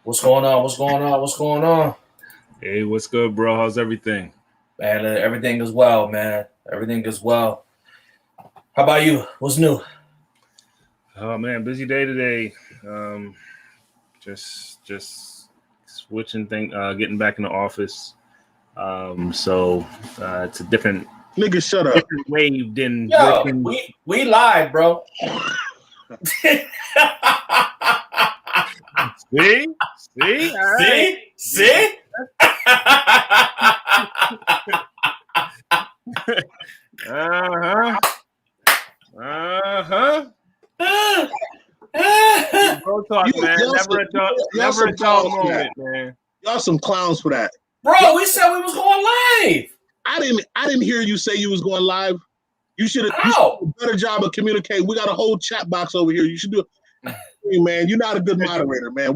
What's going on? What's going on? What's going on? Hey, what's good, bro? How's everything? Man, everything is well, man. Everything is well. How about you? What's new? Oh man, busy day today. Just switching getting back in the office. So it's a different nigga. Shut up. Different wave than Yo, we live, bro. See? All right. See? Bro talk, man. Never a dull moment, man. Y'all some clowns for that. Bro, we said we was going live. I didn't hear you say you was going live. You should have do a better job of communicating. We got a whole chat box over here. You should do it. Man, you're not a good moderator, man.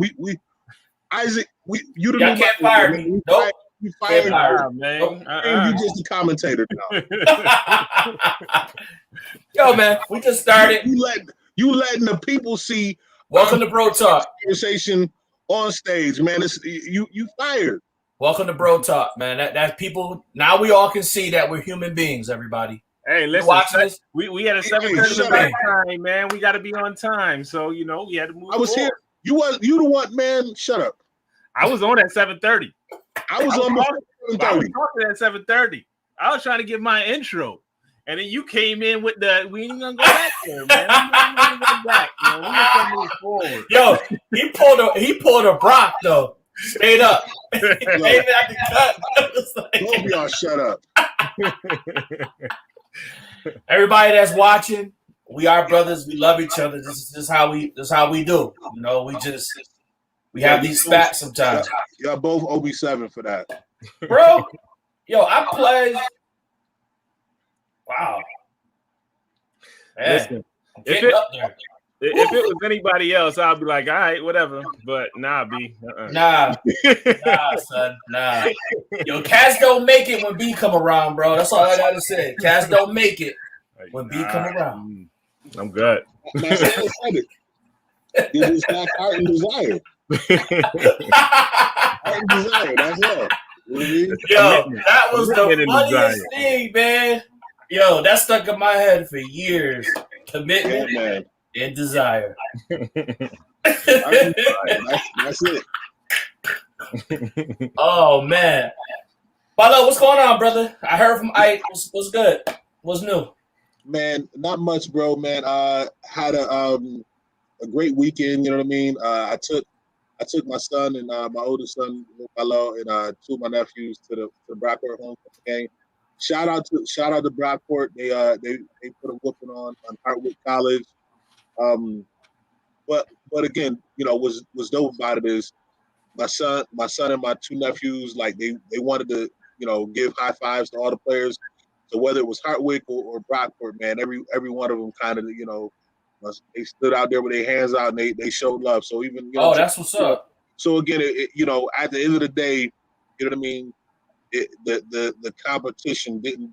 Isaac, you the Y'all new can't fire me. Nope. You fired, man. You just a commentator now. Yo, man, we just started. You letting the people see. Welcome to Bro Talk conversation on stage, man. It's you fired. Welcome to Bro Talk, man. That's people. Now we all can see that we're human beings, everybody. Hey, listen, we had a 7:30 time, man. We got to be on time, so we had to move. I was forward. Here. You the one, man. Shut up. I was on at 7:30. I was on talking at 7:30. I was trying to give my intro, and then you came in with the we ain't gonna go back there, man. We ain't gonna go back, man. We gonna move forward. Yo, he pulled a Brock though. Straight up. Don't be all shut up. Everybody that's watching, we are brothers. We love each other. This is how we do. We have these spats sometimes. Y'all both OB7 for that. Bro, yo, I play. Wow. Man, listen, if it was anybody else, I'd be like, all right, whatever. But nah, B. Nah, son. Nah. Yo, cats don't make it when B come around, bro. That's all I gotta say. Cats don't make it when B come around. I'm good. It is not heart and desire. Heart and desire, that's all. Yo, that was the funniest thing, man. Yo, that stuck in my head for years. Commitment and desire. That's it. Oh man. Paulo, what's going on, brother? I heard from Ike. What's good? What's new? Man, not much, bro, man. Had a great weekend, you know what I mean? I took my son and my oldest son, Paulo, and two of my nephews to the Brockport homecoming game. Shout out to Brockport. They put a whooping on Hartwick College. But again, was dope about it is my son and my two nephews, like they wanted to, give high fives to all the players. So whether it was Hartwick or Brockport, man, every one of them kind of, they stood out there with their hands out and they showed love. So even that's what's up. So again, at the end of the day, you know what I mean. The competition didn't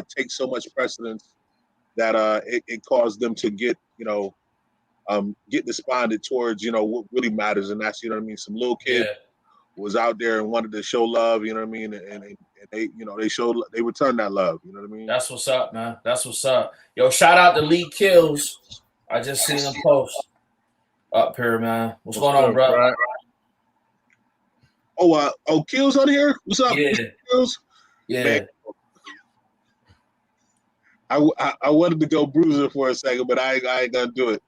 take so much precedence that it caused them to get despondent towards what really matters, and that's some little kid was out there and wanted to show love, and they returned that love, That's what's up, man. That's what's up. Yo, shout out to Lee Kills. I just seen him post up here, man. What's going on, bro? Right. Oh, Kills on here? What's up, Kills? Yeah. Man, I wanted to go Bruiser for a second, but I ain't gonna do it.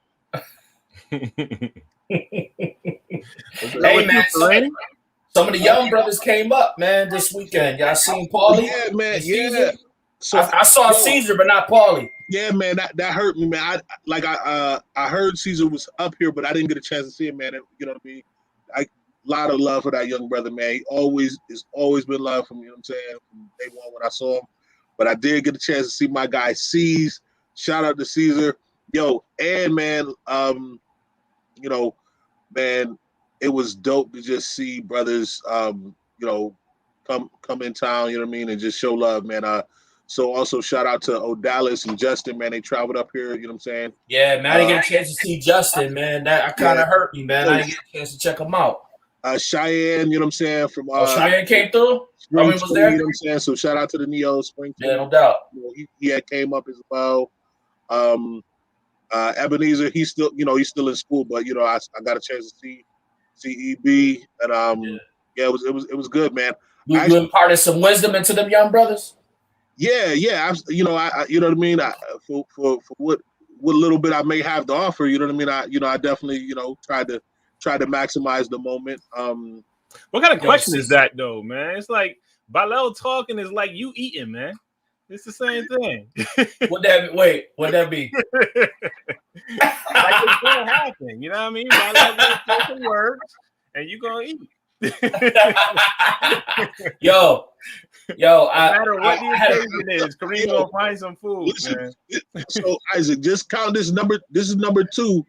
Hey, man, some of the young brothers came up, man, this weekend. Y'all seen Paulie? Yeah, man. Yeah. So I saw Caesar, but not Paulie. Yeah, man, that hurt me, man. I heard Caesar was up here, but I didn't get a chance to see him, man. You know what I mean? A lot of love for that young brother, man. It's always been love from, I'm saying, from day one when I saw him. But I did get a chance to see my guy C's. Shout out to Caesar. Yo, and man, man, it was dope to just see brothers, come in town, you know what I mean, and just show love, man. So also shout out to Odalis and Justin, man. They traveled up here, you know what I'm saying? Yeah, man, I didn't get a chance to see Justin, man. That kind of hurt me, man. I didn't get a chance to check him out. Cheyenne, you know what I'm saying? From Cheyenne came through. Spring Was there. You know what I'm saying? So shout out to the Neo Spring. Yeah, no doubt. You know, he had came up as well. Ebenezer, he's still in school, but I got a chance to see EB, and it was good, man. You imparted some wisdom into them young brothers. Yeah, I you know what I mean. For what little bit I may have to offer, you know what I mean. I definitely tried to maximize the moment. What kind of question is that though, man? It's like bRHO talking is like you eating, man. It's the same thing. What'd that be? Like it's gonna happen, you know what I mean? bRHO gonna say some words, and you gonna eat. yo, no matter what the occasion is, Kareem gonna find some food. Listen, man. So Isaac, just count this number. This is number two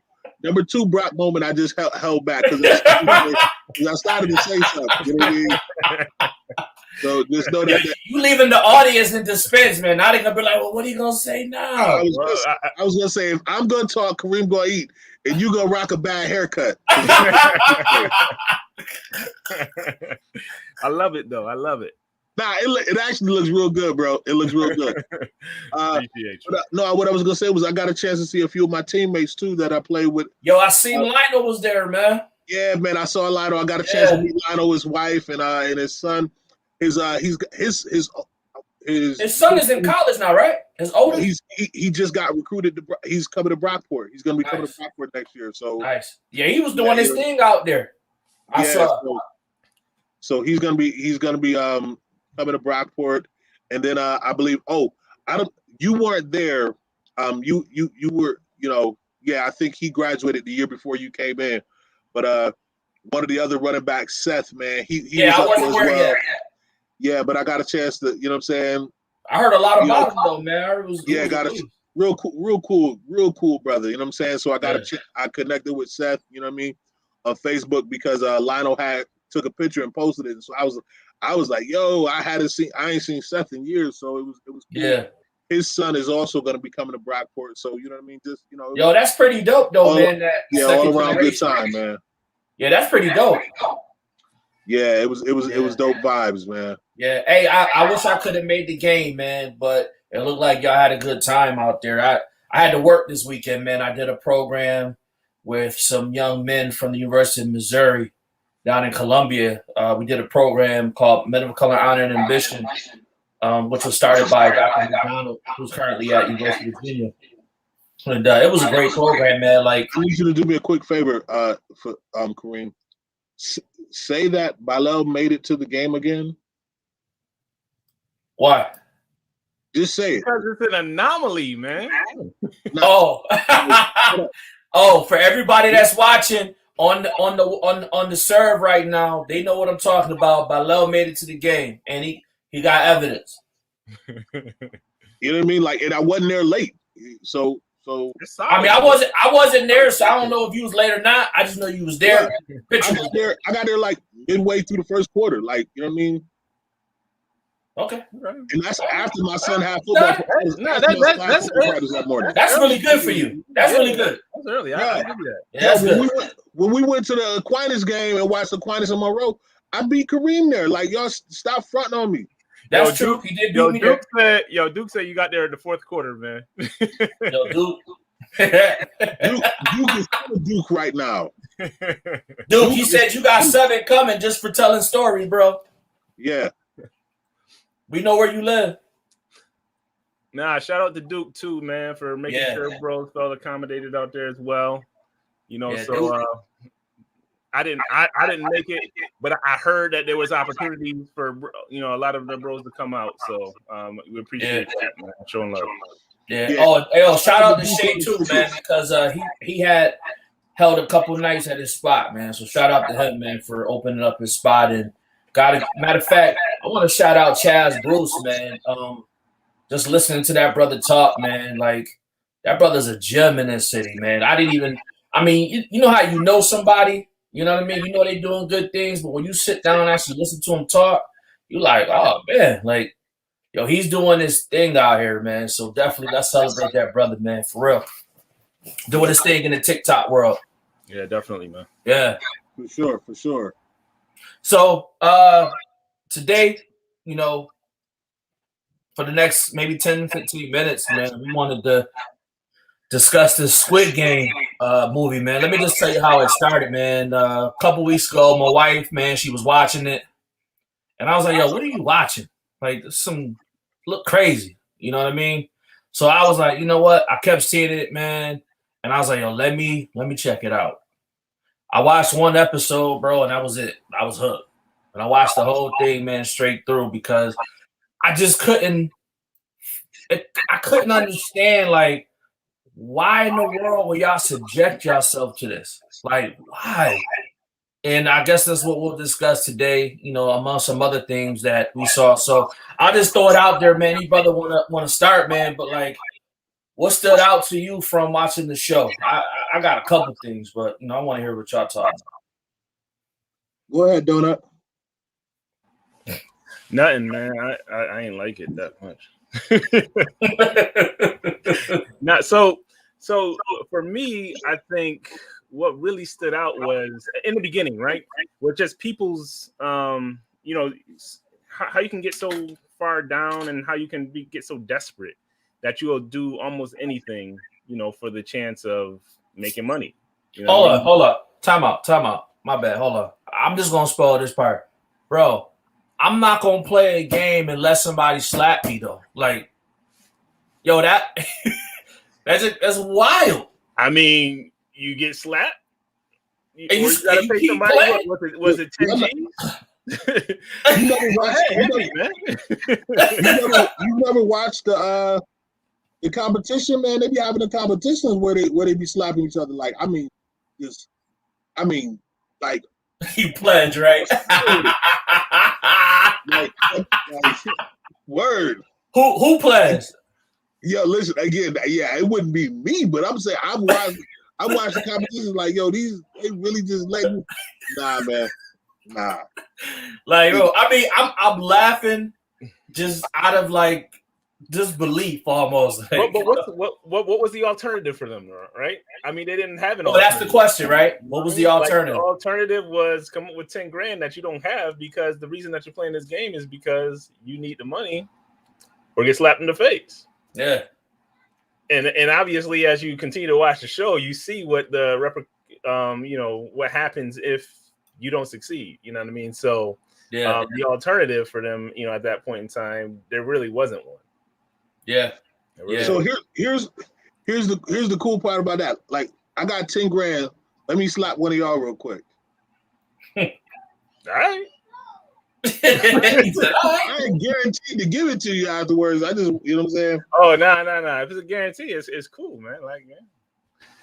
Brock moment. I just held back because I started to say something. You know what I mean? So just know that you leaving the audience in suspense, man. Now they're gonna be like, "Well, what are you gonna say now?" I was gonna say if I'm gonna talk, Kareem gonna eat, and you gonna rock a bad haircut. I love it though. I love it. Nah, it actually looks real good, bro. It looks real good. What I was gonna say was I got a chance to see a few of my teammates too that I played with. Yo, I seen Lionel was there, man. Yeah, man, I saw Lionel. I got a chance to meet Lionel, his wife, and his son. His son is in college now, right? His older. He just got recruited. He's coming to Brockport. He's gonna be coming to Brockport next year. So nice. Yeah, he was doing his thing out there. I saw. So he's gonna be coming to Brockport, and then I believe. You weren't there. You were. I think he graduated the year before you came in, but one of the other running backs, Seth, man, he was I wasn't wearing it. Yeah, but I got a chance to, you know what I'm saying? I heard a lot about him though, man. It was real cool brother, you know what I'm saying? So I got I connected with Seth, you know what I mean, on Facebook because Lionel took a picture and posted it. And so I was like, yo, I ain't seen Seth in years, so it was cool. Yeah. His son is also going to be coming to Brockport, so you know what I mean? Just yo, that's pretty dope though, man. All around good time, man. Yeah, that's pretty dope. Yeah, it was dope vibes, man. Yeah, hey, I wish I could have made the game, man, but it looked like y'all had a good time out there. I had to work this weekend, man. I did a program with some young men from the University of Missouri down in Columbia. We did a program called Men of Color, Honor, and Ambition, which was started by Dr. McDonald, who's currently at University of Virginia. And it was a great program, man. Like, I need you to do me a quick favor, for Kareem. Say that bRHO made it to the game again. Why? Just say it. Because it's an anomaly, man. Oh, for everybody that's watching on the serve right now, they know what I'm talking about. bRHO made it to the game, and he got evidence. You know what I mean? Like, and I wasn't there late, so. I mean, I wasn't there, so I don't know if you was late or not. I just know you was there. I got there like midway through the first quarter, like, you know what I mean? Okay. And that's after my son had football practice. That's really good for you. That's really good. That's early. I do that. Yeah, that's good. When we went to the Aquinas game and watched Aquinas and Monroe, I beat Kareem there. Like, y'all stop fronting on me. That's true. He did beat me there. Duke said you got there in the fourth quarter, man. Yo, Duke. Duke is Duke right now. Duke, he said you got 7 coming just for telling stories, bro. Yeah. We know where you live. Nah, shout out to Duke too, man, for making sure bros felt accommodated out there as well. I didn't make it, but I heard that there was opportunities for a lot of the bros to come out. So we appreciate that, man. Showing love. Yeah. Oh, shout out to Shay too, man, because he had held a couple nights at his spot, man. So shout out to him, man, for opening up his spot. And matter of fact, I want to shout out Chaz Bruce, man. Just listening to that brother talk, man, like that brother's a gem in this city, man. You know how you know somebody. You know what I mean? You know they doing good things, but when you sit down and actually listen to him talk, you like, oh, man, like, yo, he's doing his thing out here, man. So definitely let's celebrate that brother, man, for real. Doing his thing in the TikTok world. Yeah, definitely, man. Yeah. For sure. So today, you know, for the next maybe 10, 15 minutes, man, we wanted to discuss this Squid Game movie, man. Let me just tell you how it started, man. A couple weeks ago, my wife, man, she was watching it, and I was like, "Yo, what are you watching? Like, some look crazy." You know what I mean? So I was like, you know what? I kept seeing it, man, and I was like, "Yo, let me check it out." I watched one episode, bro, and that was it. I was hooked, and I watched the whole thing, man, straight through because I just couldn't. I couldn't understand, like, why in the world will y'all subject yourself to this? Like, why? And I guess that's what we'll discuss today, you know, among some other things that we saw. So I'll just throw it out there, man. Anybody wanna start, man? But like, what stood out to you from watching the show? I got a couple things, but you know, I want to hear what y'all talking about. Go ahead, Donut. Nothing, man. I ain't like it that much. Not so for me, I think what really stood out was in the beginning, right? Were just people's you know, how you can get so far down and how you can get so desperate that you will do almost anything, you know, for the chance of making money. You know Hold up. Time out. My bad. Hold on. I'm just gonna spoil this part. Bro, I'm not gonna play a game unless somebody slap me though. Like, yo, that's wild. I mean, you get slapped, And or you gotta pay somebody. Was it 10 G's? You never watched the competition, man? They be having the competitions where they be slapping each other. Like, like You pledge, right? like, word. Who pledged? Yo, listen again. Yeah, it wouldn't be me, but I'm saying I watched the competitions. Like, yo, they really just let me. Nah, man. Nah. Like, yo, I mean, I'm laughing just out of like disbelief almost. Like, but what was the alternative for them, right? I mean, they didn't have an. Oh, that's the question, right? What was the alternative? Like, the alternative was come up with 10 grand that you don't have because the reason that you're playing this game is because you need the money or get slapped in the face. Yeah. And obviously, as you continue to watch the show, you see what the you know, what happens if you don't succeed. You know what I mean? So yeah, the alternative for them, you know, at that point in time, there really wasn't one. Yeah. Really so here's the cool part about that. Like, I got 10 grand. Let me slap one of y'all real quick. All right. I ain't guaranteed to give it to you afterwards. I just, you know what I'm saying? Oh, no. If it's a guarantee, it's cool, man. Like, man.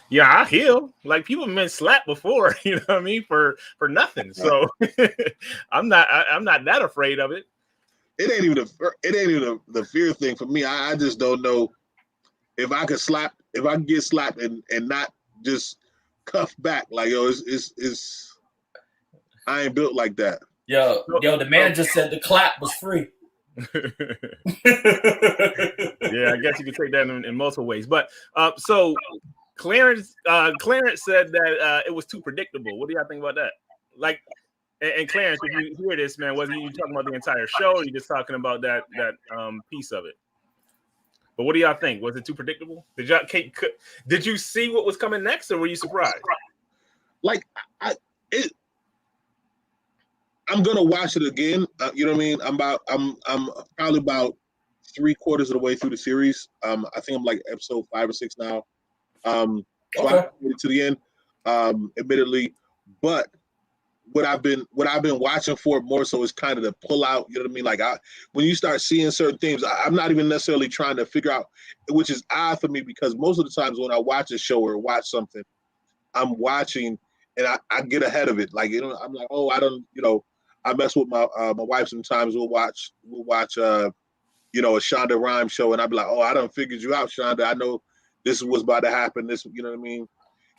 Yeah, I heal. Like, people have been slapped before, you know what I mean, for nothing. So I'm not that afraid of it. It ain't even the fear thing for me. I just don't know if I can get slapped and not just cuffed back. Like, yo, it's I ain't built like that. Yo, the manager said the clap was free. Yeah, I guess you could take that in multiple ways. But so Clarence said that it was too predictable. What do y'all think about that? Like, and Clarence, if you hear this, man, wasn't you talking about the entire show, or you just talking about that piece of it? But what do y'all think? Was it too predictable? Did you see what was coming next, or were you surprised? Like, I'm gonna watch it again. You know what I mean? I'm probably about 3/4 of the way through the series. I think I'm like episode 5 or 6 now. So I made it to the end, admittedly. But what I've been watching for more so is kind of the pull out. You know what I mean? Like, when you start seeing certain things, I'm not even necessarily trying to figure out, which is odd for me because most of the times when I watch a show or watch something, I'm watching and I get ahead of it. Like, you know, I'm like, oh, I don't, you know. I mess with my wife sometimes. We'll watch you know, a Shonda Rhimes show, and I'll be like, oh, I done figured you out, Shonda. I know this is what's about to happen. This, you know what I mean?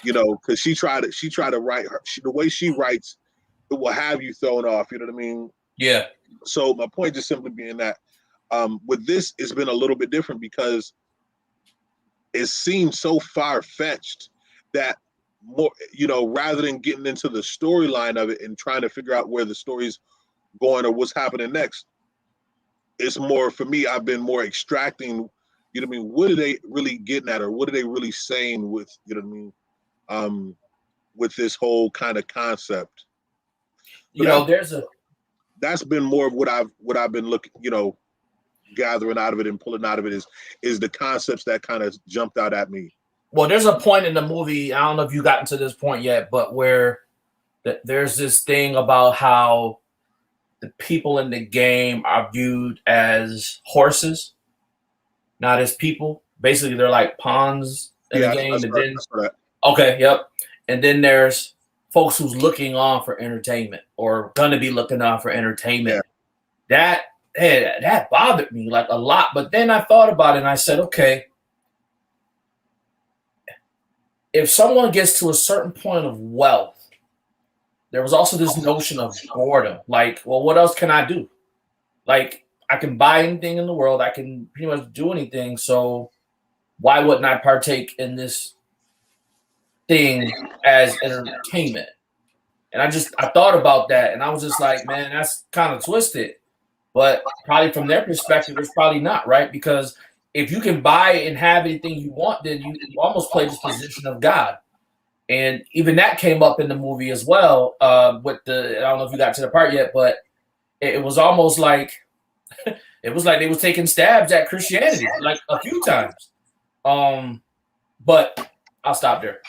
You know, because she tried to write the way she writes, it will have you thrown off. You know what I mean? Yeah. So my point just simply being that with this, it's been a little bit different because it seems so far fetched that more, rather than getting into the storyline of it and trying to figure out where the story's going or what's happening next. It's more for me. I've been more extracting. You know what I mean? What are they really getting at, or what are they really saying with with this whole kind of concept? That's been more of what I've been looking, gathering out of it and pulling out of it is the concepts that kind of jumped out at me. Well, there's a point in the movie, I don't know if you gotten to this point yet, but where there's this thing about how the people in the game are viewed as horses, not as people. Basically, they're like pawns in the game. Okay, yep. And then there's folks who's looking on for entertainment or gonna be looking on for entertainment. Yeah. That bothered me like a lot. But then I thought about it and I said, okay, if someone gets to a certain point of wealth, there was also this notion of boredom. Like, well, what else can I do? Like, I can buy anything in the world. I can pretty much do anything. So why wouldn't I partake in this thing as entertainment? And I thought about that and I was just like, man, that's kind of twisted. But probably from their perspective, it's probably not, right? Because if you can buy and have anything you want, then you almost play this position of God. And even that came up in the movie as well. With I don't know if you got to the part yet, but it was almost like they was taking stabs at Christianity like a few times. But I'll stop there.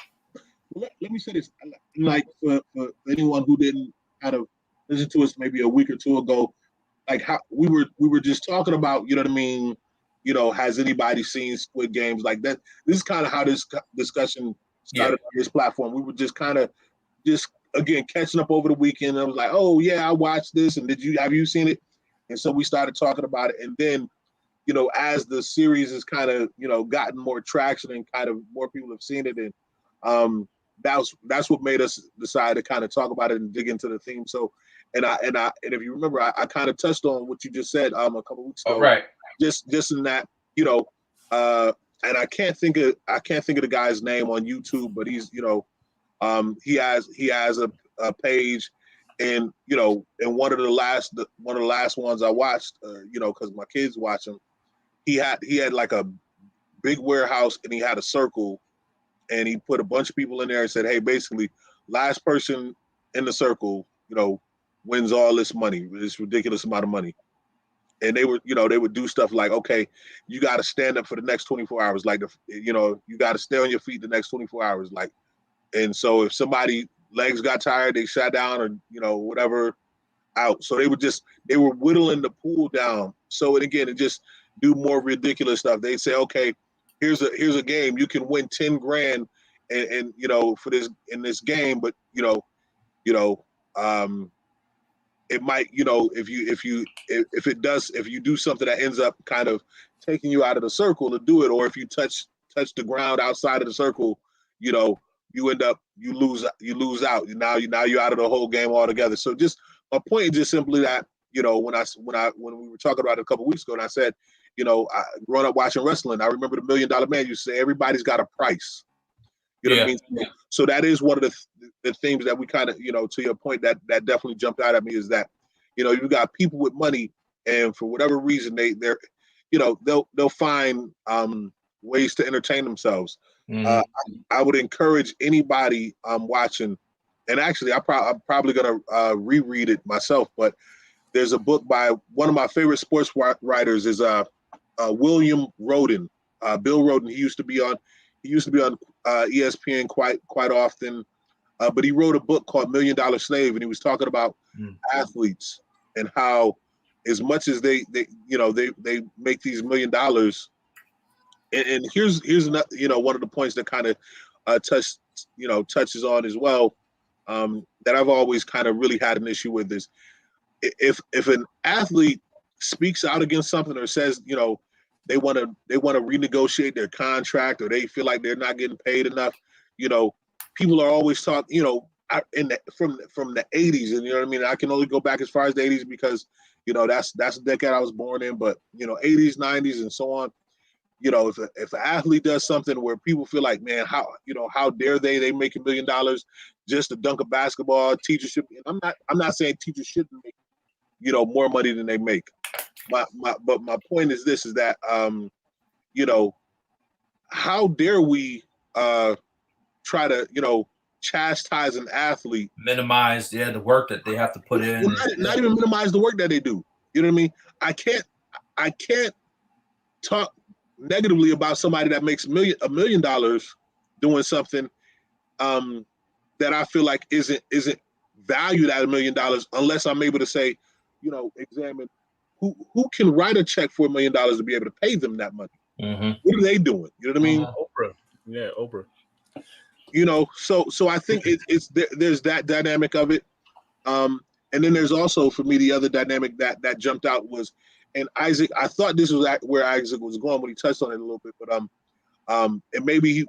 Let me say this, like for anyone who didn't kind of listen to us maybe a week or two ago, like how we were just talking about, you know what I mean? Has anybody seen Squid Games like that? This is kind of how this discussion started on this platform. We were just kind of again catching up over the weekend. I was like, oh yeah, I watched this, and have you seen it? And so we started talking about it, and then as the series has kind of gotten more traction and kind of more people have seen it, and that's what made us decide to kind of talk about it and dig into the theme. So, and if you remember, I kind of touched on what you just said a couple weeks ago. Oh, right. Just in that, and I can't think of the guy's name on YouTube, but he's he has a page, and and one of the last ones I watched, because my kids watch him. He had like a big warehouse and he had a circle. And he put a bunch of people in there and said, hey, basically, last person in the circle, wins all this money, this ridiculous amount of money. And they would do stuff like, okay, you got to stand up for the next 24 hours. Like, you got to stay on your feet the next 24 hours. Like, and so if somebody legs got tired, they sat down or, whatever out. So they were whittling the pool down. So, and again, it just do more ridiculous stuff. They'd say, okay, here's a game, you can win 10 grand and for this in this game, but it might, if you do something that ends up kind of taking you out of the circle to do it, or if you touch the ground outside of the circle, you end up you lose out. Now you're out of the whole game altogether. So just my point is just simply that when we were talking about it a couple of weeks ago, and I said, growing up watching wrestling, I remember the $1 Million Man used to say everybody's got a price. You know what I mean? So that is one of the themes that we kind of, to your point, that definitely jumped out at me is that, you got people with money, and for whatever reason they'll find ways to entertain themselves. I would encourage anybody watching, and actually I'm probably gonna reread it myself, but there's a book by one of my favorite sports writers is William Roden, Bill Roden. He used to be on ESPN quite often, but he wrote a book called $1 Million Slave, and he was talking about athletes and how, as much as they make these $1 million, and here's another, one of the points that kind of touches on as well, that I've always kind of really had an issue with is if an athlete speaks out against something or says they want to renegotiate their contract, or they feel like they're not getting paid enough, people are always talking, from the 80s, and you know what I mean. I can only go back as far as the 80s because that's the decade I was born in, but 80s, 90s, and so on. you know, if an athlete does something where people feel like, man, how dare they make $1 million just to dunk a basketball? Teachers should. I'm not saying teachers shouldn't make, you know, more money than they make. But my point is this: is that you know, how dare we try to, you know, chastise an athlete, minimize the work that they have to put in, not even minimize the work that they do. You know what I mean? I can't talk negatively about somebody that makes $1 million doing something that I feel like isn't valued at $1 million unless I'm able to say, you know, examine who can write a check for $1 million to be able to pay them that money. Mm-hmm. What are they doing? You know what I mean? Oprah. Yeah, Oprah. You know, so I think there's that dynamic of it. And then there's also, for me, the other dynamic that jumped out was, and Isaac, I thought this was where Isaac was going when he touched on it a little bit, but and maybe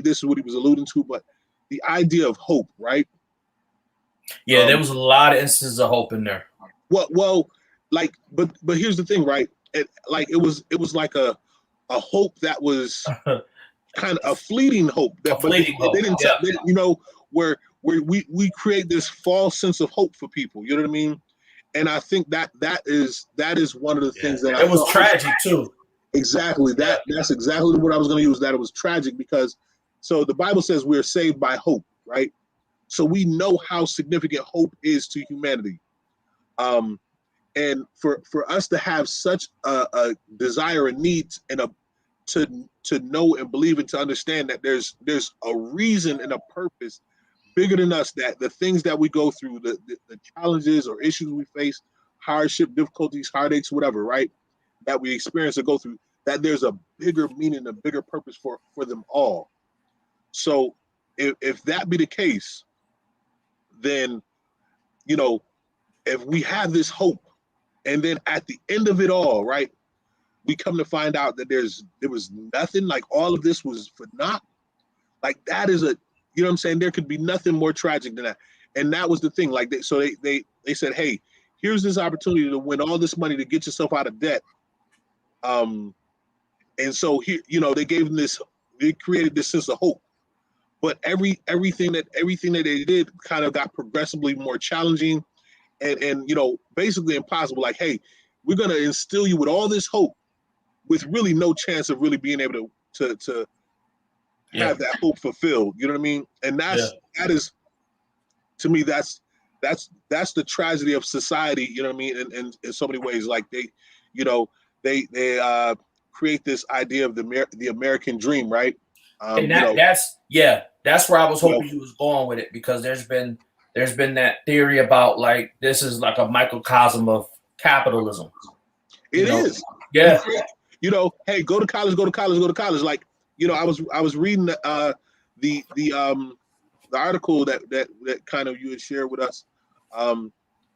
this is what he was alluding to, but the idea of hope, right? Yeah, there was a lot of instances of hope in there. Well, like, but here's the thing, right? It was like a hope that was kind of a fleeting hope. You know, where we create this false sense of hope for people. You know what I mean? And I think that is one of the things that it was tragic too. Exactly. That's exactly what I was going to use. That it was tragic because, so the Bible says we're saved by hope, right? So we know how significant hope is to humanity. And for us to have such a desire and need and to know and believe and to understand that there's a reason and a purpose bigger than us, that the things that we go through, the challenges or issues we face, hardship, difficulties, heartaches, whatever, right, that we experience or go through, that there's a bigger meaning, a bigger purpose for them all. So if that be the case, then, you know, if we have this hope, and then at the end of it all, right, we come to find out that there was nothing, like all of this was for naught. Like that is you know what I'm saying? There could be nothing more tragic than that. And that was the thing. Like they said, hey, here's this opportunity to win all this money to get yourself out of debt. And so here, you know, they created this sense of hope. But everything that they did kind of got progressively more challenging and you know, basically impossible. Like, hey, we're gonna instill you with all this hope with really no chance of really being able to have that hope fulfilled. You know what I mean? And that is, to me, that's the tragedy of society. You know what I mean? And in so many ways, like they create this idea of the American dream, right? And that's where I was hoping you was going with it, because there's been that theory about like this is like a microcosm of capitalism. It is. Yeah. You know, hey, go to college. Like, you know, I was reading the article that kind of you had shared with us,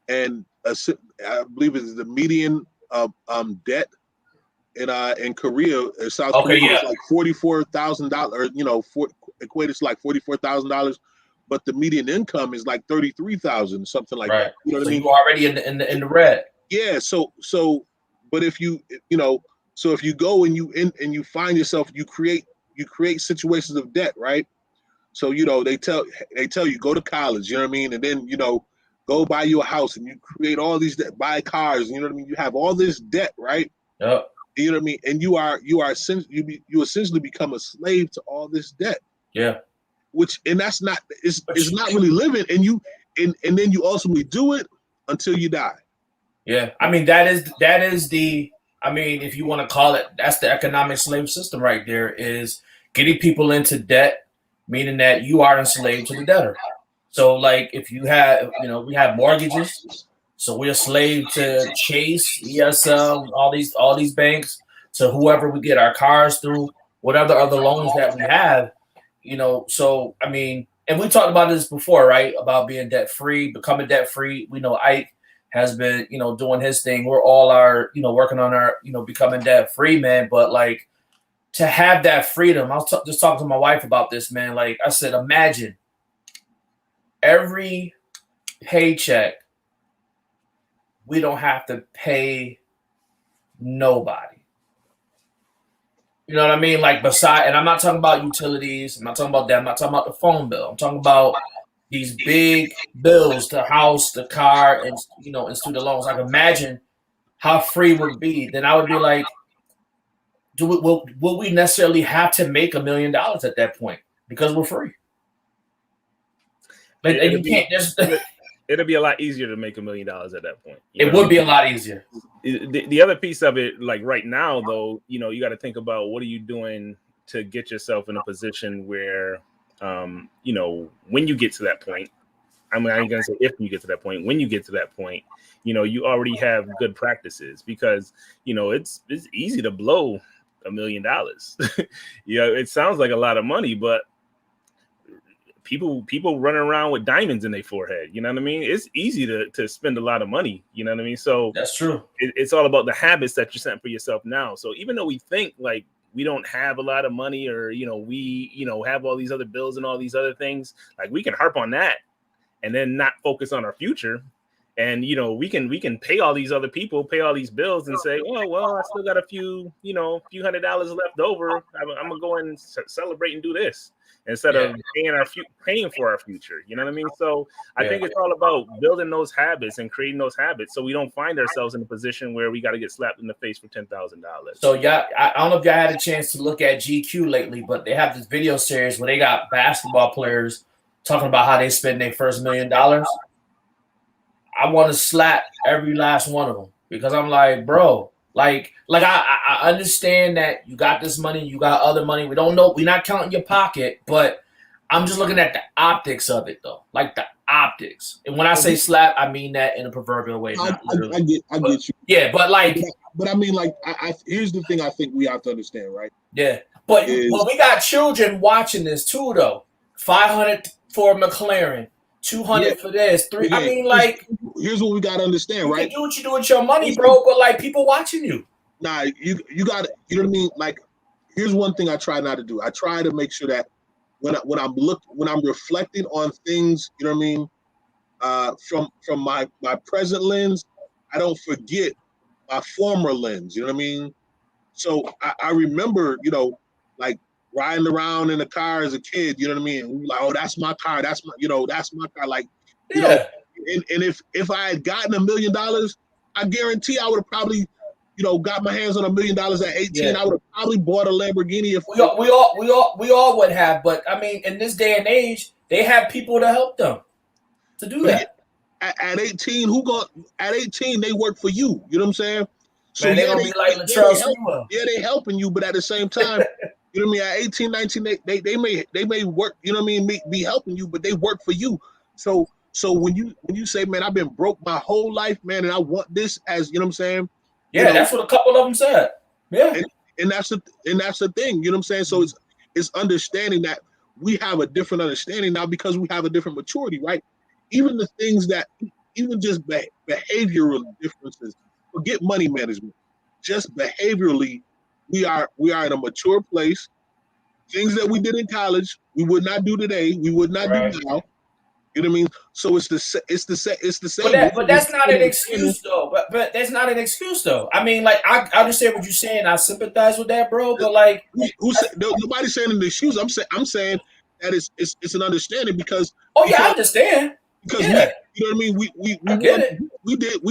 and I believe it's the median debt in Korea, South Korea, is like $44,000, you know, equated to like $44,000, but the median income is like $33,000, something like that. You know what I mean? You're already in the red. Yeah. So, but if you know. So if you go and you find yourself, you create situations of debt, right? So, you know, they tell you go to college, you know what I mean? And then, you know, go buy you a house and you create all these buy cars, you know what I mean? You have all this debt, right? Yep. You know what I mean? And you essentially become a slave to all this debt. Yeah. And that's not, it's not really living, and then you ultimately do it until you die. Yeah. I mean, that is the, I mean, if you want to call it, that's the economic slave system right there, is getting people into debt, meaning that you are enslaved to the debtor. So like if you have, you know, we have mortgages, so we're a slave to Chase, ESL, all these banks, to whoever we get our cars through, whatever other loans that we have, you know. So I mean, and we talked about this before, right? About being debt free, becoming debt free. We know Ike has been, you know, doing his thing. We're all working on our, you know, becoming debt free, man. But like to have that freedom, I was just talking to my wife about this, man. Like I said, imagine every paycheck, we don't have to pay nobody. You know what I mean? Like beside, and I'm not talking about utilities. I'm not talking about that. I'm not talking about the phone bill. I'm talking about these big bills, the house, the car, and and student loans. Like imagine how free would be. Then I would be like, will we necessarily have to make $1 million at that point because we're free? Like, and you can't just. It'll be a lot easier to make $1 million at that point. It would be a lot easier. The other piece of it, like right now, though, you got to think about what are you doing to get yourself in a position where, when you get to that point, I ain't going to say if you get to that point, when you get to that point, you already have good practices because, it's easy to blow $1 million. It sounds like a lot of money, but people running around with diamonds in their forehead. You know what I mean? It's easy to spend a lot of money. You know what I mean? So that's true. It's all about the habits that you're setting for yourself now. So even though we think like we don't have a lot of money or, we, have all these other bills and all these other things, like we can harp on that and then not focus on our future. And, we can pay all these other people, pay all these bills and say, oh, well, I still got a few $100s left over. I'm going to go and celebrate and do this instead of paying for our future. You know what I mean? So I think it's all about building those habits and creating those habits so we don't find ourselves in a position where we got to get slapped in the face for $10,000. So yeah, I don't know if y'all had a chance to look at GQ lately, but they have this video series where they got basketball players talking about how they spend their first $1 million. I want to slap every last one of them because I'm like, bro, like I understand that you got this money, you got other money. We don't know, we're not counting your pocket, but I'm just looking at the optics of it though, like the optics. And when I say slap, I mean that in a proverbial way. I get you. Yeah, but like, but I mean, like, here's the thing I think we have to understand, right? Yeah, but we got children watching this too, though. 500 for McLaren. 200 for this, 3. I mean, like, here's what we gotta understand, right? You can do what you do with your money, bro, but like people watching you. Nah, you got, you know what I mean? Like, here's one thing I try not to do. I try to make sure that when I'm reflecting on things, you know what I mean, from my present lens, I don't forget my former lens. You know what I mean? So I remember, like, riding around in a car as a kid, you know what I mean? We were like, oh, that's my car. That's my car. Like, you know, and if I had gotten $1 million, I guarantee I would have probably, got my hands on $1 million at 18. Yeah. I would have probably bought a Lamborghini. If we all would have, but I mean, in this day and age, they have people to help them to do that. At 18, at 18, they work for you. You know what I'm saying? So man, they gonna be like Latrell. They helping you, but at the same time, you know what I mean? At 18, 19, they may work, you know what I mean, be helping you, but they work for you. So when you say, man, I've been broke my whole life, man, and I want this as, you know what I'm saying? Yeah, that's what a couple of them said. Yeah. And that's the thing, you know what I'm saying? So it's understanding that we have a different understanding now because we have a different maturity, right? Even the things that, even just behavioral differences, forget money management, just behaviorally, we are in a mature place. Things that we did in college, we would not do today. We would not do now. You know what I mean? So it's the same. But that's not an excuse though. But that's not an excuse though. I mean, like I understand what you're saying. I sympathize with that, bro. But like, nobody's saying an excuse. I'm saying that it's an understanding because. Oh yeah, I understand. Because you know what I mean. We get it. We did.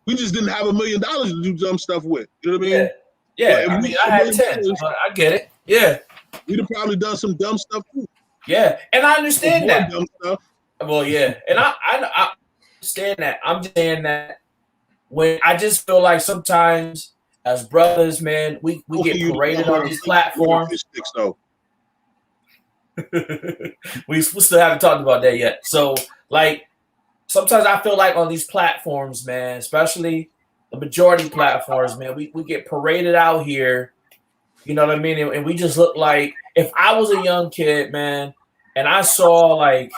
We just didn't have $1 million to do dumb stuff with. You know what I mean? Yeah. I mean, I had 10. But I get it. Yeah. We'd have probably done some dumb stuff too. Yeah, and I understand that. Dumb stuff. Well, yeah, and I understand that. I'm just saying that when I just feel like sometimes as brothers, man, we get paraded on these platforms. We still haven't talked about that yet. So, like, sometimes I feel like on these platforms, man, especially the majority platforms, man, we get paraded out here. You know what I mean? And we just look like, if I was a young kid, man, and I saw like,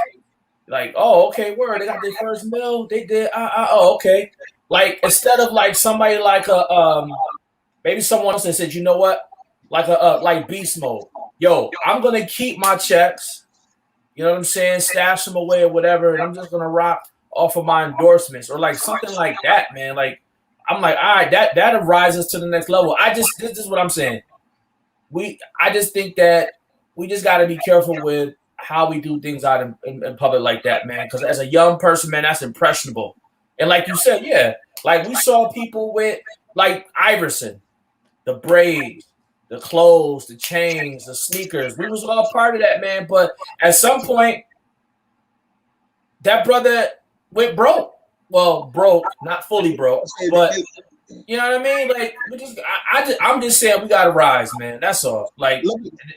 oh, okay, word, they got their first meal, they did, oh, okay. Like, instead of like somebody like maybe someone else that said, you know what, like beast mode. Yo, I'm gonna keep my checks, you know what I'm saying, stash them away or whatever, and I'm just gonna rock off of my endorsements or like something like that, man. Like, I'm like, all right, that rises to the next level. This is what I'm saying. I just think that we just got to be careful with how we do things out in public like that, man. Because as a young person, man, that's impressionable. And like you said, yeah, like we saw people with like Iverson, the braids, the clothes, the chains, the sneakers. We was all part of that, man. But at some point, that brother went broke. Well, broke, not fully broke, but you know what I mean? Like, I'm just saying we gotta rise, man. That's all. Like,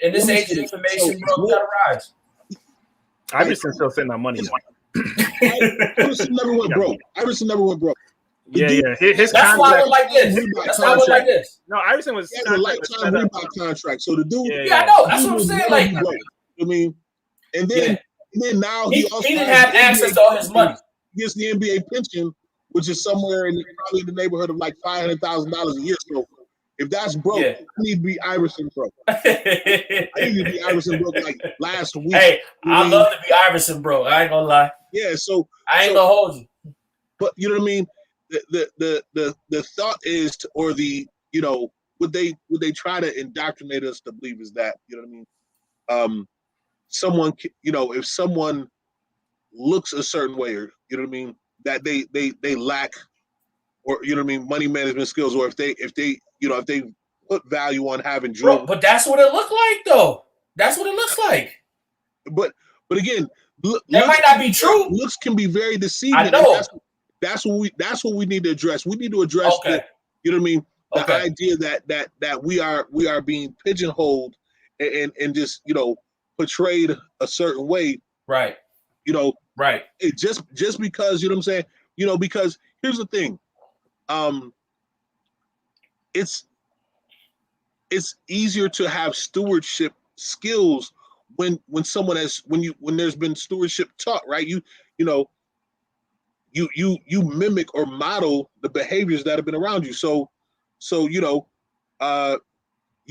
in this age of information, bro, we gotta rise. Iverson still sending our money. Iverson never went broke. Yeah. His that's why I went like this. That's why I went like this. No, Iverson was he had a lifetime Reebok contract. So the dude, I know. That's what I'm saying. Like, I mean, and then now he also didn't have access to all his money. He gets the NBA pension, which is somewhere probably in the neighborhood of like $500,000 a year. So if that's broke, I need to be Iverson broke. I need to be Iverson broke like last week. Hey, I love to be Iverson broke. I ain't gonna lie. Yeah, so I ain't gonna hold you. But you know what I mean? The thought is what they try to indoctrinate us to believe is that, you know what I mean? Someone, if someone looks a certain way, or you know what I mean, that they lack, or you know what I mean, money management skills, or if they put value on having jewelry. But that's what it looked like, though. That's what it looks like. But again, that might not be true. Looks can be very deceiving. I know. That's what we need to address. We need to address you know what I mean, the idea that we are being pigeonholed and just portrayed a certain way. Right. Right. It just because, you know what I'm saying? Because here's the thing. It's easier to have stewardship skills when there's been stewardship taught, right? You mimic or model the behaviors that have been around you. So you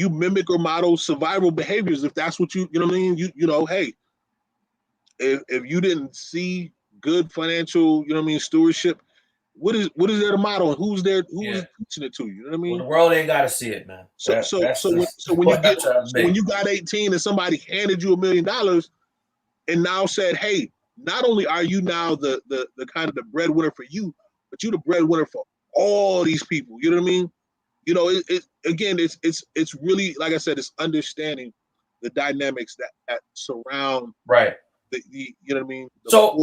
mimic or model survival behaviors if that's what you know what I mean? Hey, if you didn't see good financial, stewardship, what is there to model, and who's teaching it to you? You know what I mean? Well, the world ain't got to see it, man. So when you got 18 and somebody handed you $1 million and now said, hey, not only are you now the kind of the breadwinner for you, but you're the breadwinner for all these people. You know what I mean? It's really, like I said, it's understanding the dynamics that surround you know what I mean? So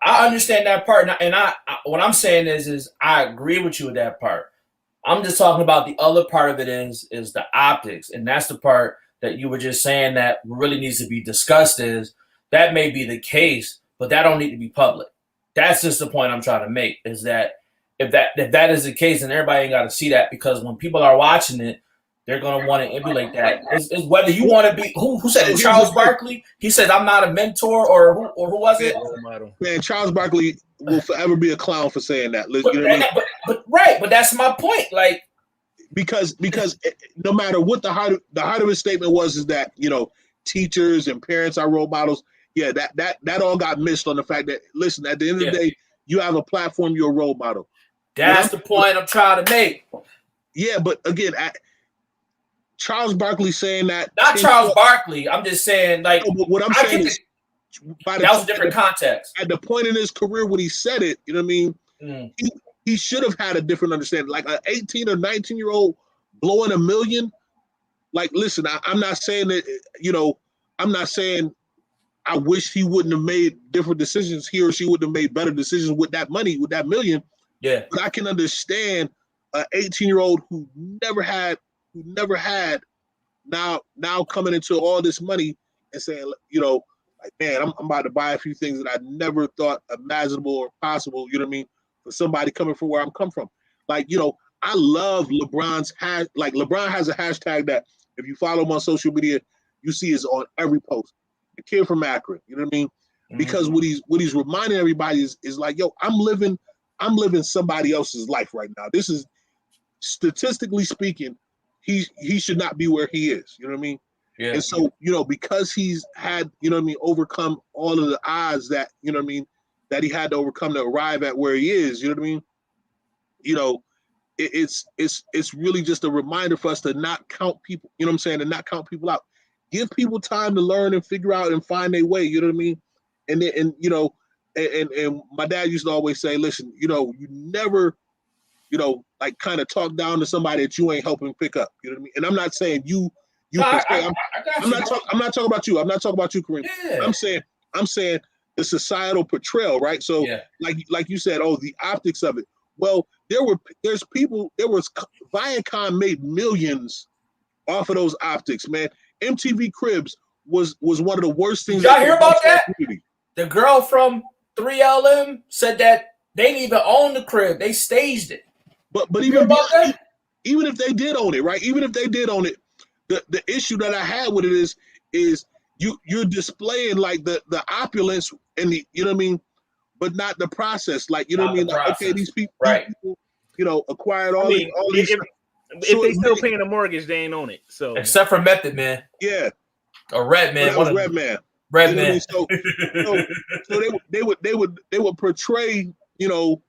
I understand that part, and I what I'm saying is I agree with you with that part. I'm just talking about the other part of it is the optics, and that's the part that you were just saying that really needs to be discussed. Is that may be the case, but that don't need to be public. That's just the point I'm trying to make. Is that if that is the case, then everybody ain't got to see that, because when people are watching it, they're gonna want to emulate that. It's whether you want to be who said it? Charles Barkley. He said, "I'm not a mentor," or who was it? Man, Charles Barkley will forever be a clown for saying that. But that's my point. Like, because no matter what the heart of his statement was, is that teachers and parents are role models. Yeah, that all got missed on the fact that, listen, at the end of the day, you have a platform, you're a role model. That's the point I'm trying to make. Yeah, but again, Charles Barkley saying that. Not Charles Barkley. I'm just saying, like, what I'm saying is that was a different context. At the point in his career when he said it, you know what I mean? He should have had a different understanding. Like an 18 or 19-year-old blowing $1 million. Like, listen, I'm not saying that, I'm not saying I wish he wouldn't have made different decisions. He or she would have made better decisions with that money, with that $1 million. Yeah. But I can understand an 18-year-old who never had now coming into all this money and saying, like, man, I'm about to buy a few things that I never thought imaginable or possible, you know what I mean, for somebody coming from where I'm come from. Like, I love LeBron's LeBron has a hashtag that if you follow him on social media, you see is on every post. The kid from Akron, you know what I mean? Mm-hmm. Because what he's reminding everybody is like, yo, I'm living somebody else's life right now. This is, statistically speaking, he should not be where he is. You know what I mean? Yeah. And so, because he's had, overcome all of the odds that, that he had to overcome to arrive at where he is, you know what I mean? it's really just a reminder for us to not count people. You know what I'm saying? To not count people out. Give people time to learn and figure out and find their way. You know what I mean? And then, and you know, and my dad used to always say, listen, you know, you never, you know, like kind of talk down to somebody that you ain't helping pick up. You know what I mean? And I'm not saying you. No, I'm not talking about you. I'm not talking about you, Kareem. Yeah. I'm saying the societal portrayal, right? So, like you said, oh, the optics of it. Well, there's people. Viacom made millions off of those optics, man. MTV Cribs was one of the worst things. Did y'all hear about that? The girl from 3LM said that they didn't even own the crib; they staged it. But even if they did own it, right? Even if they did own it, the issue that I had with it is you're displaying like the opulence and the, you know what I mean, but not the process. Like, you know what I mean? Like, okay, these people, you know, acquired all these. If they still paying a mortgage, they ain't own it. So except for Method Man, yeah, or Red Man, well, Red Man. Red Man. So they would portray, you know,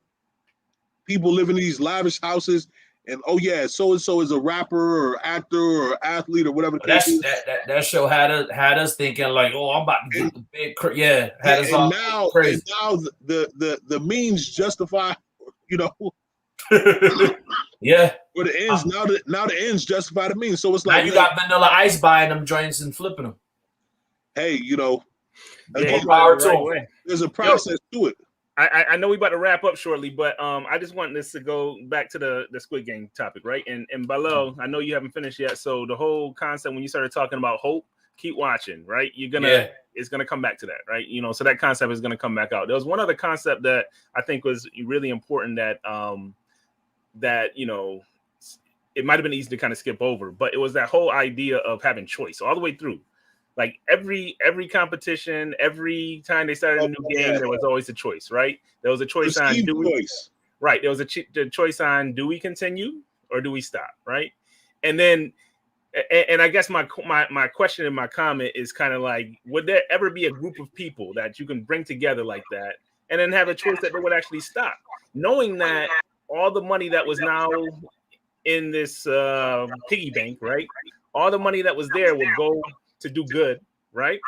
people living in these lavish houses, and oh yeah, so and so is a rapper or actor or athlete or whatever. That show had us thinking like, oh, I'm about to get the big had us all crazy. And now the means justify, you know. Yeah. For the ends, now the ends justify the means. So it's now like you got Vanilla Ice buying them joints and flipping them. Hey, you know, again, there's a process to it. I know we about to wrap up shortly, but I just want this to go back to the Squid Game topic, right? And bRHO, I know you haven't finished yet. So the whole concept when you started talking about hope, keep watching, right? It's gonna come back to that, right? You know, so that concept is gonna come back out. There was one other concept that I think was really important that that, you know, it might have been easy to kind of skip over, but it was that whole idea of having choice all the way through. Like every competition, every time they started a new game, there was always a choice, right? There was a choice on do we, right? There was a choice on do we continue or do we stop, right? And then, and I guess my question and my comment is kind of like, would there ever be a group of people that you can bring together like that, and then have a choice that they would actually stop, knowing that all the money that was now in this piggy bank, right? All the money that was there would go to do good, right?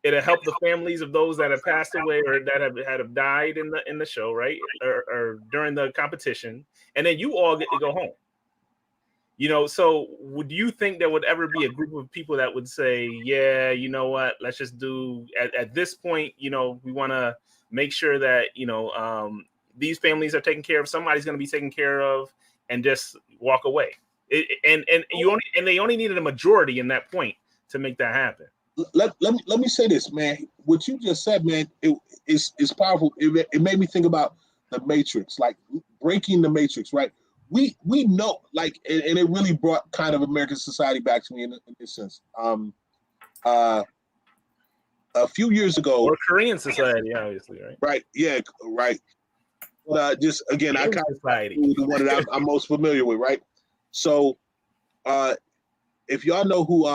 It'll help the families of those that have passed away or that have died in the show, right? Or during the competition, and then you all get to go home. You know, so would you think there would ever be a group of people that would say, yeah, you know what, let's just do at this point, you know, we want to make sure that, you know, these families are taken care of, somebody's going to be taken care of, and just walk away. And they only needed a majority in that point to make that happen. Let me say this, man. What you just said, man, it's powerful. It made me think about the Matrix, like breaking the Matrix, right? We know, like, and it really brought kind of American society back to me in this sense. A few years ago, or Korean society, obviously, right? Right, yeah, right. But just again, I kind of the one that I'm most familiar with, right? So, if y'all know who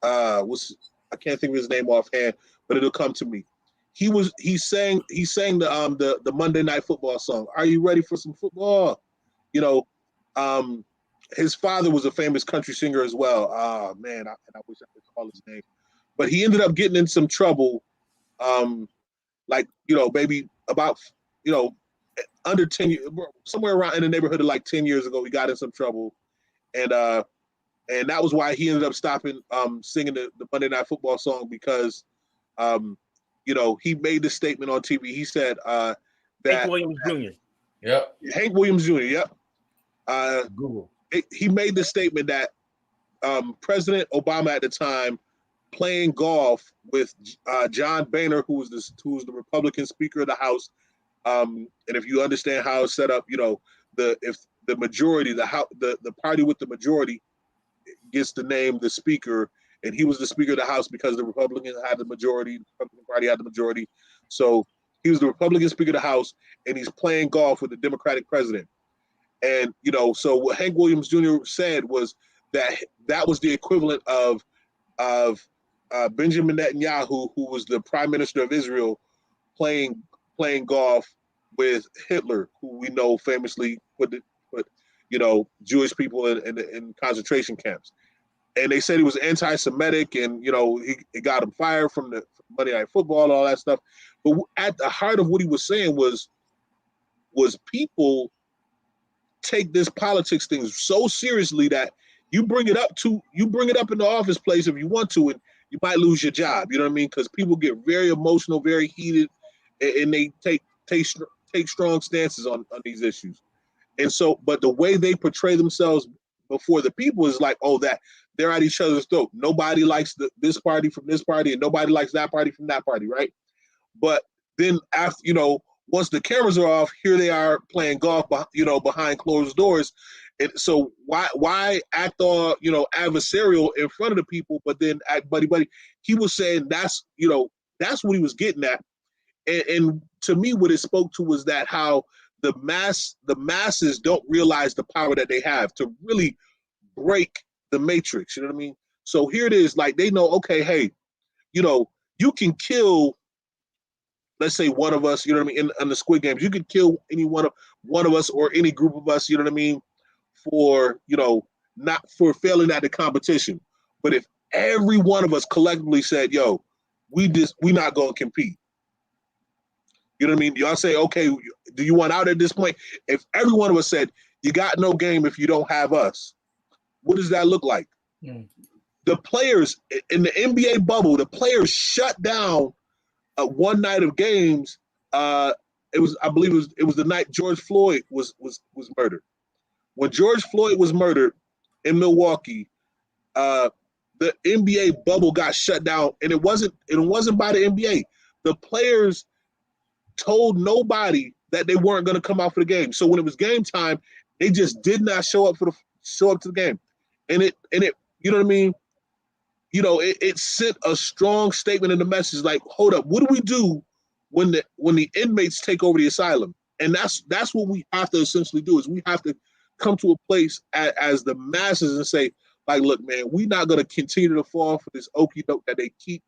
I can't think of his name offhand, but it'll come to me. He sang the Monday Night Football song. Are you ready for some football? You know, his father was a famous country singer as well. Man, I wish I could call his name, but he ended up getting in some trouble. Like, you know, maybe about, you know, under 10 years, somewhere around in the neighborhood of like 10 years ago, he got in some trouble, and that was why he ended up stopping singing the Monday Night Football song, because you know, he made this statement on TV. He said that Hank Williams Jr. Yep. Hank Williams Jr. Yep. Google. He made the statement that President Obama at the time, playing golf with John Boehner, who was the Republican Speaker of the House, and if you understand how it's set up, you know, if the majority, the party with the majority gets to name the speaker, and he was the Speaker of the House because the Republicans had the majority, the Republican Party had the majority. So he was the Republican Speaker of the House, and he's playing golf with the Democratic president. And, you know, so what Hank Williams Jr. said was that was the equivalent of Benjamin Netanyahu, who was the Prime Minister of Israel, playing golf with Hitler, who we know famously put Jewish people in concentration camps. And they said he was anti-Semitic, and it got him fired from the Monday Night Football, all that stuff. But at the heart of what he was saying was people take this politics thing so seriously that you bring it up in the office place if you want to, and you might lose your job. You know what I mean? Because people get very emotional, very heated, and they take strong stances on these issues. And so, but the way they portray themselves before the people is like, oh, that they're at each other's throat. Nobody likes this party from this party, and nobody likes that party from that party, right? But then after, once the cameras are off, here they are playing golf, behind closed doors. And so why act all, adversarial in front of the people, but then act buddy? He was saying that's what he was getting at. And to me, what it spoke to was that how the masses don't realize the power that they have to really break the matrix. You know what I mean? So here it is, like they know, okay, hey, you can kill, let's say one of us, you know what I mean, in the Squid Games, you could kill any one of us or any group of us, you know what I mean, for, not for failing at the competition. But if every one of us collectively said, yo, we not going to compete. You know what I mean? Y'all say, okay, do you want out at this point? If every one of us said, you got no game if you don't have us, what does that look like? Mm. The players in the NBA bubble, the players shut down one night of games. I believe it was the night George Floyd was murdered. When George Floyd was murdered in Milwaukee, the NBA bubble got shut down, and it wasn't by the NBA. The players told nobody that they weren't going to come out for the game. So when it was game time, they just did not show up to the game, and it you know what I mean. It sent a strong statement in the message, like, hold up, what do we do when the inmates take over the asylum? And that's what we have to essentially do, is we have to come to a place as the masses and say, like, look, man, we're not going to continue to fall for this okie doke that they keep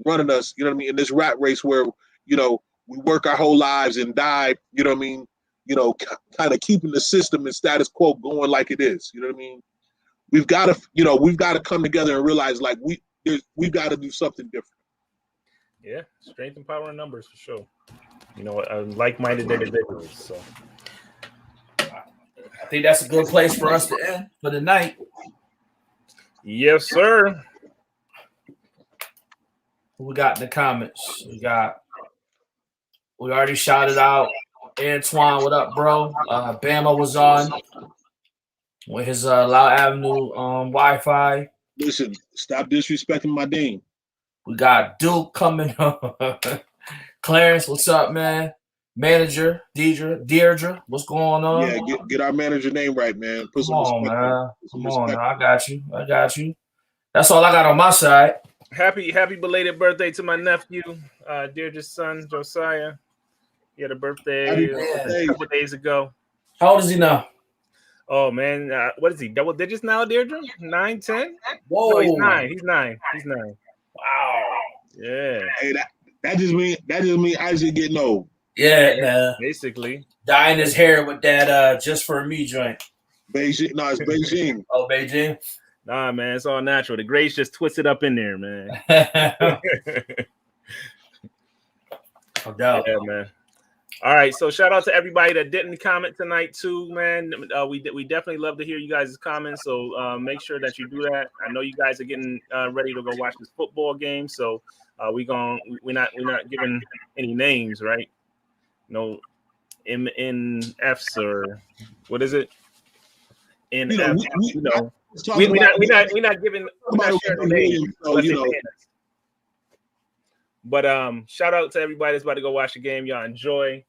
running us, you know what I mean, in this rat race where, we work our whole lives and die, you know what I mean, kind of keeping the system and status quo going like it is, you know what I mean? We've got to come together and realize, like, we've got to do something different. Yeah, strength and power in numbers for sure. Like-minded individuals. So I think that's a good place for us to end for the night. Yes, sir. Who we got in the comments? We already shouted out Antoine. What up, bro? Bama was on with his Loud Avenue Wi-Fi. Listen, stop disrespecting my Dean. We got Duke coming up. Clarence, what's up, man? Manager, Deirdre, what's going on? Yeah, get our manager name right, man. Put Come on, man. Come on, I got you. That's all I got on my side. Happy belated birthday to my nephew, Deirdre's son, Josiah. He had a birthday a couple days ago. How old is he now? Oh, man. What is he? Double digits now, Deirdre? 9, 10? Whoa. No, he's 9. He's 9. Wow. Yeah. Hey, that just mean Isaac getting old. Yeah, nah. Basically. Dyeing his hair with that Just For Me joint. Beijing. No, it's Beijing. Oh, Beijing? Nah, man, it's all natural. The grays just twisted up in there, man. No doubt. Yeah, man. All right, so shout out to everybody that didn't comment tonight too, man. We definitely love to hear you guys' comments, so make sure that you do that. I know you guys are getting ready to go watch this football game, so we're not giving any names, right? No MNFs or what is it? We're not giving no names. But shout out to everybody that's about to go watch the game. Y'all enjoy.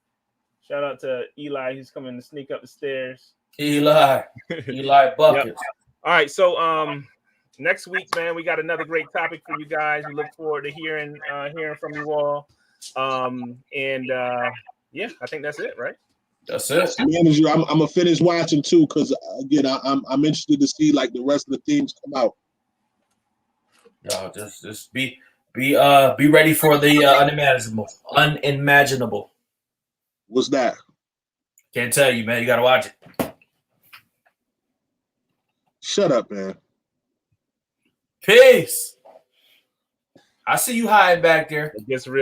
Shout out to Eli, who's coming to sneak up the stairs. Eli buckets. Yep. All right, so next week, man, we got another great topic for you guys. We look forward to hearing from you all. Yeah, I think that's it, right? That's it. Manager, I'm gonna finish watching too, because again, I'm interested to see like the rest of the teams come out. Yo, just be ready for the unimaginable. What's that? Can't tell you, man. You gotta watch it. Shut up, man. Peace. I see you hiding back there. It gets real.